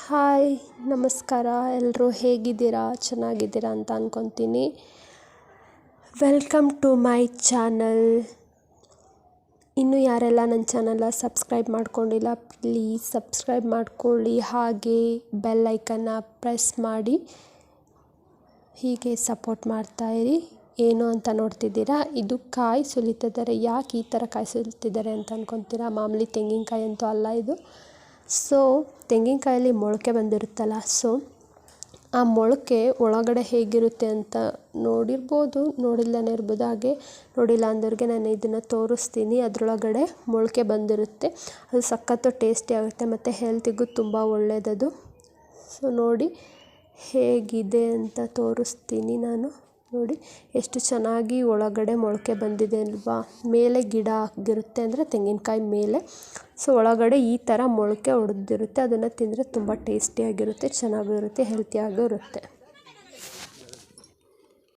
Hi ನಮಸ್ಕಾರ. ಎಲ್ಲರೂ ಹೇಗಿದ್ದೀರಾ? ಚೆನ್ನಾಗಿದ್ದೀರಾ ಅಂತ ಅಂದ್ಕೊತೀನಿ. Welcome to my channel. ಇನ್ನೂ ಯಾರೆಲ್ಲ ನನ್ನ ಚಾನಲ್ನ ಸಬ್ಸ್ಕ್ರೈಬ್ ಮಾಡ್ಕೊಂಡಿಲ್ಲ, ಪ್ಲೀಸ್ ಸಬ್ಸ್ಕ್ರೈಬ್ ಮಾಡ್ಕೊಳ್ಳಿ. ಹಾಗೆ ಬೆಲ್ ಐಕನ್ನ ಪ್ರೆಸ್ ಮಾಡಿ ಹೀಗೆ ಸಪೋರ್ಟ್ ಮಾಡ್ತಾಯಿರಿ. ಏನು ಅಂತ ನೋಡ್ತಿದ್ದೀರಾ, ಇದು ಕಾಯಿ ಸುಲಿತಿದ್ದಾರೆ. ಯಾಕೆ ಈ ಥರ ಕಾಯಿ ಸುಲಿತಿದ್ದಾರೆ ಅಂತ ಅಂದ್ಕೊತೀರಾ? ಮಾಮೂಲಿ ತೆಂಗಿನಕಾಯಿ ಅಂತೂ ಅಲ್ಲ ಇದು. ಸೊ ತೆಂಗಿನಕಾಯಲ್ಲಿ ಮೊಳಕೆ ಬಂದಿರುತ್ತಲ್ಲ, ಸೊ ಆ ಮೊಳಕೆ ಒಳಗಡೆ ಹೇಗಿರುತ್ತೆ ಅಂತ ನೋಡಿರ್ಬೋದು, ನೋಡಿಲ್ಲದೇ ಇರ್ಬೋದು. ಹಾಗೆ ನೋಡಿಲ್ಲ ಅಂದವ್ರಿಗೆ ನಾನು ಇದನ್ನು ತೋರಿಸ್ತೀನಿ. ಅದರೊಳಗಡೆ ಮೊಳಕೆ ಬಂದಿರುತ್ತೆ. ಅದು ಸಖತ್ತು ಟೇಸ್ಟಿ ಆಗುತ್ತೆ ಮತ್ತು ಹೆಲ್ತಿಗೂ ತುಂಬ ಒಳ್ಳೆಯದದು. ಸೊ ನೋಡಿ ಹೇಗಿದೆ ಅಂತ ತೋರಿಸ್ತೀನಿ ನಾನು. ನೋಡಿ ಎಷ್ಟು ಚೆನ್ನಾಗಿ ಒಳಗಡೆ ಮೊಳಕೆ ಬಂದಿದೆ ಅಲ್ವಾ. ಮೇಲೆ ಗಿಡ ಆಗಿರುತ್ತೆ ಅಂದರೆ ತೆಂಗಿನಕಾಯಿ ಮೇಲೆ. ಸೊ ಒಳಗಡೆ ಈ ಥರ ಮೊಳಕೆ ಹೊಡೆದಿರುತ್ತೆ. ಅದನ್ನು ತಿಂದರೆ ತುಂಬ ಟೇಸ್ಟಿಯಾಗಿರುತ್ತೆ, ಚೆನ್ನಾಗಿರುತ್ತೆ, ಹೆಲ್ತಿಯಾಗೂ ಇರುತ್ತೆ.